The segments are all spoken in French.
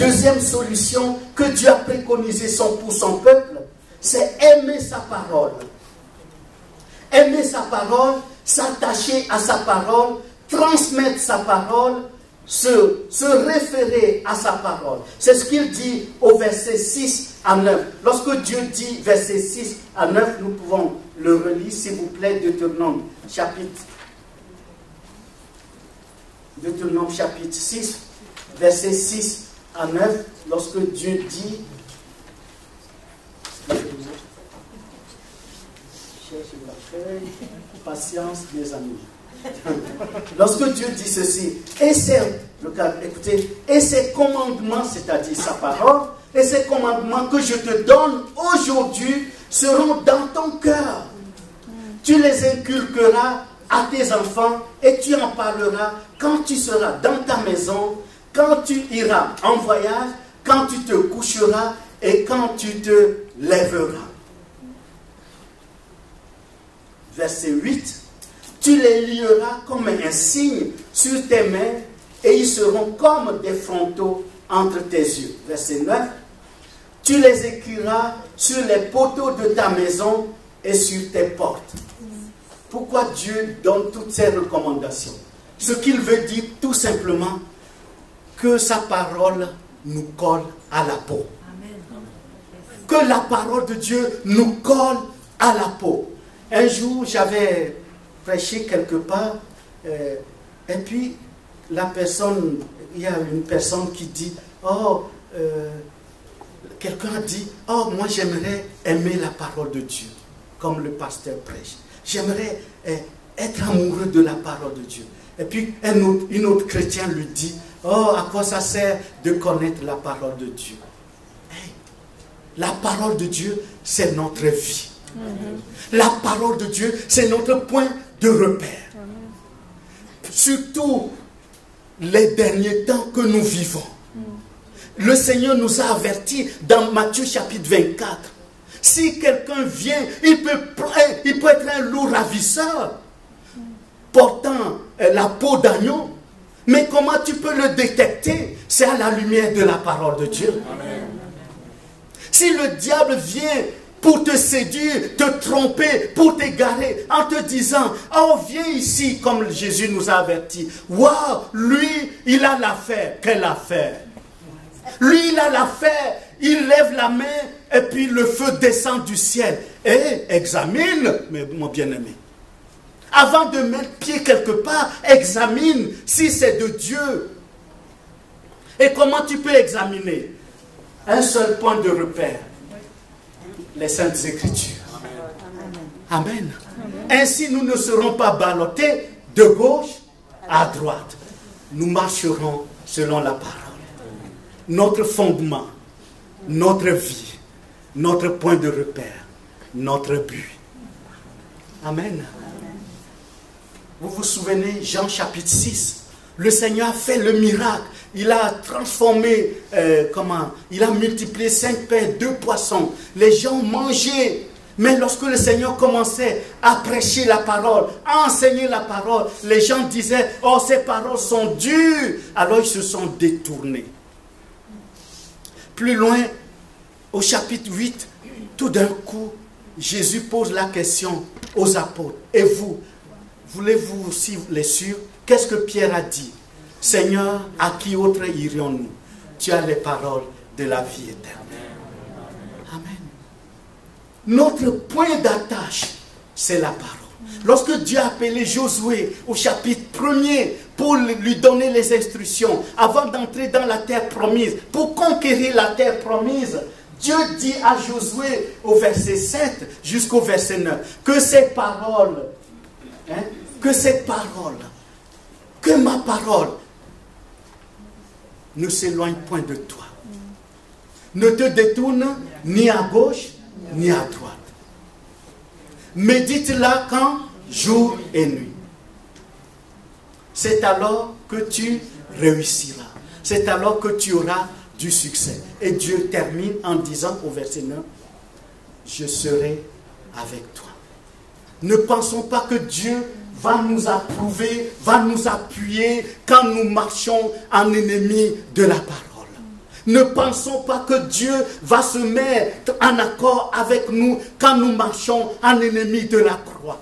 deuxième solution que Dieu a préconisée pour son peuple, c'est aimer sa parole. Aimer sa parole, s'attacher à sa parole, transmettre sa parole, se référer à sa parole. C'est ce qu'il dit au verset 6 à 9. Lorsque Dieu dit verset 6 à 9, nous pouvons le relire, s'il vous plaît, Deutéronome chapitre 6, verset 6 à 9, lorsque Dieu dit, patience mes amis. Lorsque Dieu dit ceci, et ces commandements, c'est-à-dire sa parole, et ces commandements que je te donne aujourd'hui seront dans ton cœur. Tu les inculqueras à tes enfants et tu en parleras quand tu seras dans ta maison, quand tu iras en voyage, quand tu te coucheras et quand tu te lèveras. Verset 8. Tu les lieras comme un signe sur tes mains et ils seront comme des frontaux entre tes yeux. Verset 9. Tu les écriras sur les poteaux de ta maison et sur tes portes. Pourquoi Dieu donne toutes ces recommandations? Ce qu'il veut dire tout simplement que sa parole nous colle à la peau. Que la parole de Dieu nous colle à la peau. Un jour, j'avais prêché quelque part et puis il y a une personne qui dit, quelqu'un a dit, moi j'aimerais aimer la parole de Dieu, comme le pasteur prêche. J'aimerais être amoureux de la parole de Dieu. Et puis une autre chrétienne lui dit, à quoi ça sert de connaître la parole de Dieu? La parole de Dieu, c'est notre vie. La parole de Dieu, c'est notre point de repère. Surtout les derniers temps que nous vivons. Le Seigneur nous a avertis dans Matthieu chapitre 24. Si quelqu'un vient, il peut être un loup ravisseur, portant la peau d'agneau. Mais comment tu peux le détecter? C'est à la lumière de la parole de Dieu. Amen. Si le diable vient pour te séduire, te tromper, pour t'égarer, en te disant, viens ici, comme Jésus nous a avertis. Waouh, lui, il a l'affaire. Quelle affaire? Lui, il a l'affaire. Il lève la main et puis le feu descend du ciel. Et examine, mon bien-aimé. Avant de mettre pied quelque part, examine si c'est de Dieu. Et comment tu peux examiner? Un seul point de repère. Les Saintes Écritures. Amen. Ainsi, nous ne serons pas ballottés de gauche à droite. Nous marcherons selon la parole. Notre fondement, notre vie, notre point de repère, notre but. Amen. Vous vous souvenez, Jean chapitre 6, le Seigneur a fait le miracle. Il a transformé, il a multiplié 5 pains, 2 poissons. Les gens mangeaient. Mais lorsque le Seigneur commençait à prêcher la parole, à enseigner la parole, les gens disaient, ces paroles sont dures. Alors ils se sont détournés. Plus loin, au chapitre 8, tout d'un coup, Jésus pose la question aux apôtres. Et vous, voulez-vous aussi les suivre? Qu'est-ce que Pierre a dit? Seigneur, à qui autre irions-nous? Tu as les paroles de la vie éternelle. Amen. Notre point d'attache, c'est la parole. Lorsque Dieu a appelé Josué au chapitre 1er pour lui donner les instructions, avant d'entrer dans la terre promise, pour conquérir la terre promise, Dieu dit à Josué au verset 7 jusqu'au verset 9, que ces paroles, que ma parole ne s'éloigne point de toi. Ne te détourne ni à gauche ni à droite. Médite-la quand? Jour et nuit. C'est alors que tu réussiras. C'est alors que tu auras du succès. Et Dieu termine en disant au verset 9, je serai avec toi. Ne pensons pas que Dieu va nous approuver, va nous appuyer quand nous marchons en ennemi de la parole. Ne pensons pas que Dieu va se mettre en accord avec nous quand nous marchons en ennemi de la croix.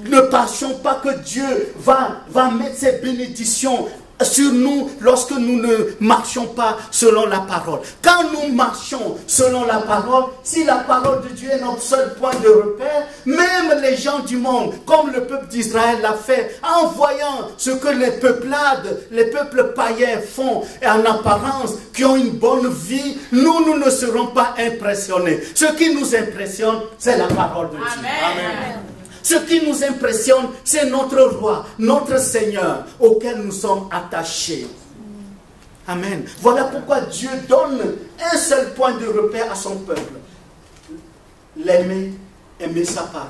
Ne pensons pas que Dieu va mettre ses bénédictions sur nous lorsque nous ne marchons pas selon la parole. Quand nous marchons selon la parole, si la parole de Dieu est notre seul point de repère, même les gens du monde, comme le peuple d'Israël l'a fait, en voyant ce que les peuplades, les peuples païens font, et en apparence, qui ont une bonne vie, nous ne serons pas impressionnés. Ce qui nous impressionne, c'est la parole de Dieu. Amen. Ce qui nous impressionne, c'est notre roi, notre Seigneur, auquel nous sommes attachés. Amen. Voilà pourquoi Dieu donne un seul point de repère à son peuple. L'aimer, aimer sa parole.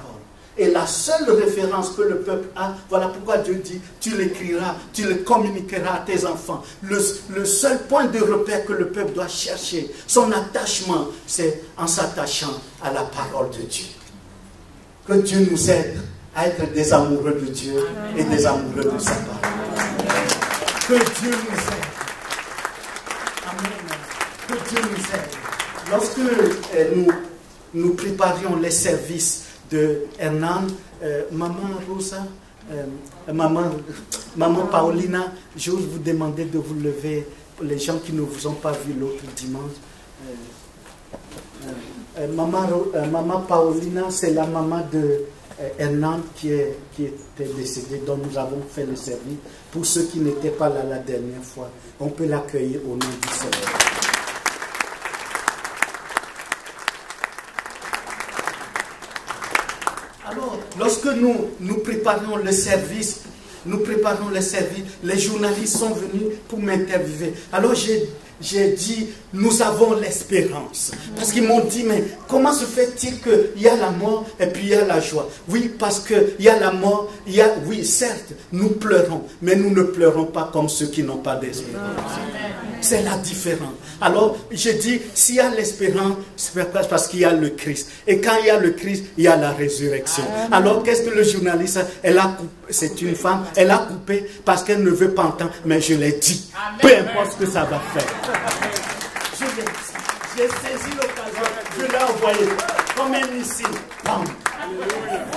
Et la seule référence que le peuple a, voilà pourquoi Dieu dit, tu l'écriras, tu le communiqueras à tes enfants. Le seul point de repère que le peuple doit chercher, son attachement, c'est en s'attachant à la parole de Dieu. Que Dieu nous aide à être des amoureux de Dieu et des amoureux de sa parole. Que Dieu nous aide. Amen. Que Dieu nous aide. Lorsque nous préparions les services de Hernan, Maman Rosa, Maman Paulina, je vous demander de vous lever pour les gens qui ne vous ont pas vu l'autre dimanche. Maman Paulina, c'est la maman de Hernan qui était décédée, dont nous avons fait le service. Pour ceux qui n'étaient pas là la dernière fois, on peut l'accueillir au nom du Seigneur. Alors, lorsque nous préparions le service, les journalistes sont venus pour m'interviewer. Alors j'ai dit, nous avons l'espérance. Parce qu'ils m'ont dit, mais comment se fait-il qu'il y a la mort et puis il y a la joie? Oui, parce qu'il y a la mort, oui, certes, nous pleurons, mais nous ne pleurons pas comme ceux qui n'ont pas d'espérance. C'est la différence. Alors, j'ai dit, s'il y a l'espérance, c'est parce qu'il y a le Christ. Et quand il y a le Christ, il y a la résurrection. Alors, qu'est-ce que le journaliste, c'est une femme, elle a coupé parce qu'elle ne veut pas entendre, mais je l'ai dit. Peu importe ce que ça va faire. Je l'ai dit. J'ai saisi l'occasion, je l'ai envoyé comme un missile. Bam.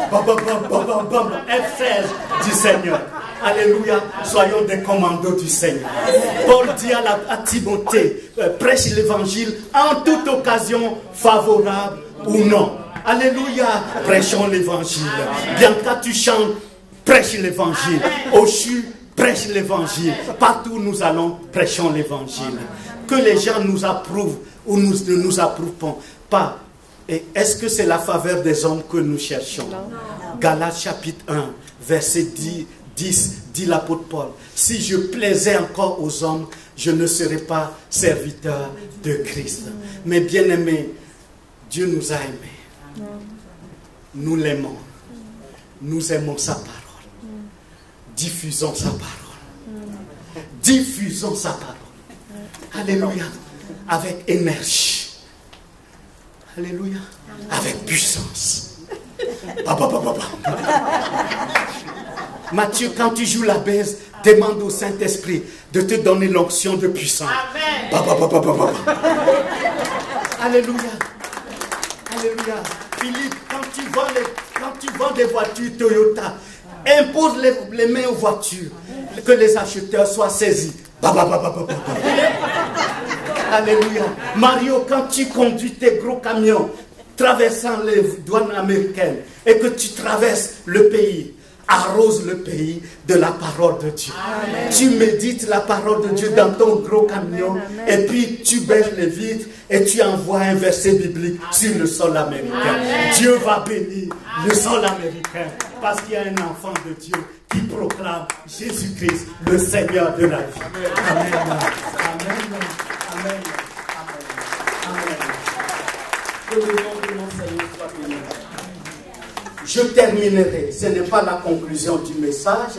Bam, bam, bam, bam, bam, bam. F16 du Seigneur. Alléluia, soyons des commandos du Seigneur. Paul dit à Timothée, prêche l'évangile en toute occasion, favorable ou non. Alléluia, prêchons l'évangile. Bianca, tu chantes, prêche l'évangile. Ochu, prêche l'évangile. Partout où nous allons, prêchons l'évangile. Que les gens nous approuvent ou ne nous approuvent pas. Et est-ce que c'est la faveur des hommes que nous cherchons? Galates chapitre 1, verset 10, dit l'apôtre Paul. Si je plaisais encore aux hommes, je ne serais pas serviteur de Christ. Mais bien aimé, Dieu nous a aimés. Nous l'aimons. Nous aimons sa parole. Diffusons sa parole. Diffusons sa parole. Alléluia. Avec énergie. Alléluia. Avec puissance. Matthieu, quand tu joues la baisse, demande au Saint-Esprit de te donner l'onction de puissance. Amen. Alléluia. Alléluia. Philippe, quand tu vends des voitures Toyota, impose les mains aux voitures, que les acheteurs soient saisis. Alléluia. Mario, quand tu conduis tes gros camions, traversant les douanes américaines, et que tu traverses le pays, arrose le pays de la parole de Dieu. Amen. Tu médites la parole de Dieu dans ton gros camion. Amen. Et puis tu baisses les vitres et tu envoies un verset biblique sur le sol américain. Amen. Dieu va bénir le sol américain parce qu'il y a un enfant de Dieu qui proclame Jésus-Christ, le Seigneur de la vie. Amen. Amen. Amen. Amen. Que le nom de mon Seigneur soit béni. Je terminerai, ce n'est pas la conclusion du message,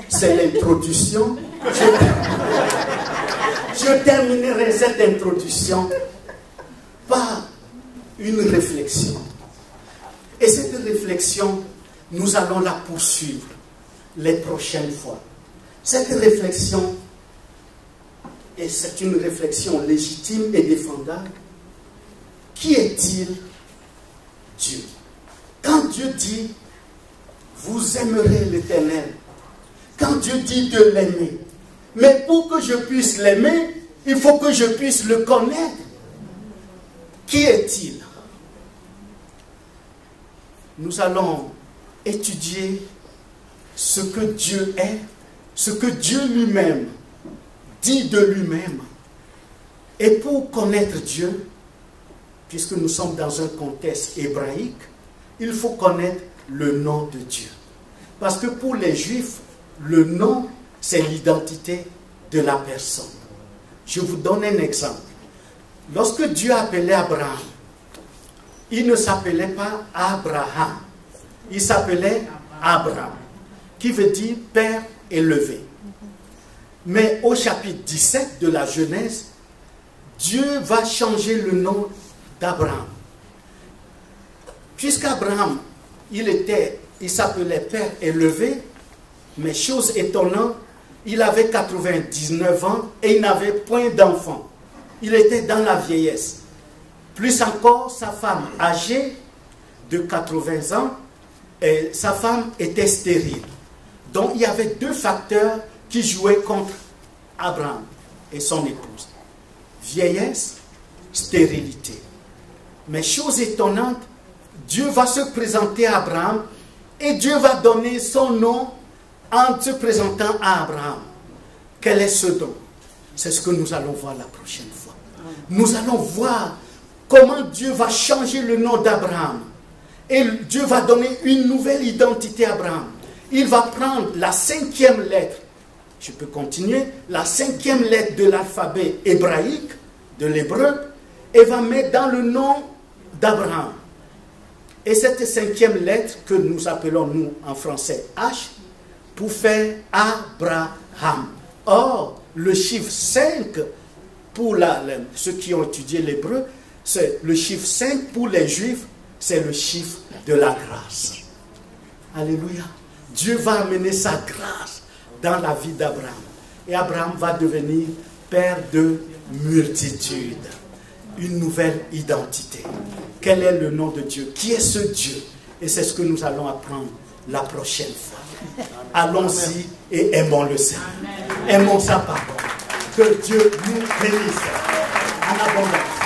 c'est l'introduction. Je terminerai cette introduction par une réflexion. Et cette réflexion, nous allons la poursuivre les prochaines fois. Cette réflexion et c'est une réflexion légitime et défendable, qui est-il Dieu? Quand Dieu dit, vous aimerez l'Éternel, quand Dieu dit de l'aimer, mais pour que je puisse l'aimer, il faut que je puisse le connaître. Qui est-il? Nous allons étudier ce que Dieu est, ce que Dieu lui-même dit de lui-même. Et pour connaître Dieu, puisque nous sommes dans un contexte hébraïque, il faut connaître le nom de Dieu. Parce que pour les Juifs, le nom, c'est l'identité de la personne. Je vous donne un exemple. Lorsque Dieu appelait Abraham, il ne s'appelait pas Abraham, il s'appelait Abraham, qui veut dire Père élevé. Mais au chapitre 17 de la Genèse, Dieu va changer le nom d'Abraham. Puisqu'Abraham, il s'appelait Père élevé, mais chose étonnante, il avait 99 ans et il n'avait point d'enfant. Il était dans la vieillesse. Plus encore, sa femme âgée de 80 ans, et sa femme était stérile. Donc il y avait deux facteurs qui jouaient contre Abraham et son épouse. Vieillesse, stérilité. Mais chose étonnante, Dieu va se présenter à Abraham et Dieu va donner son nom en se présentant à Abraham. Quel est ce don? C'est ce que nous allons voir la prochaine fois. Nous allons voir comment Dieu va changer le nom d'Abraham. Et Dieu va donner une nouvelle identité à Abraham. Il va prendre la 5e lettre, je peux continuer, la 5e lettre de l'alphabet hébraïque, de l'hébreu, et va mettre dans le nom d'Abraham. Et cette 5e lettre, que nous appelons nous en français H, pour faire Abraham. Or, le chiffre 5, pour ceux qui ont étudié l'hébreu, c'est le chiffre 5 pour les Juifs, c'est le chiffre de la grâce. Alléluia. Dieu va amener sa grâce dans la vie d'Abraham. Et Abraham va devenir père de multitudes. Une nouvelle identité. Quel est le nom de Dieu? Qui est ce Dieu? Et c'est ce que nous allons apprendre la prochaine fois. Allons-y et aimons le Seigneur. Aimons sa parole. Que Dieu nous bénisse en abondance.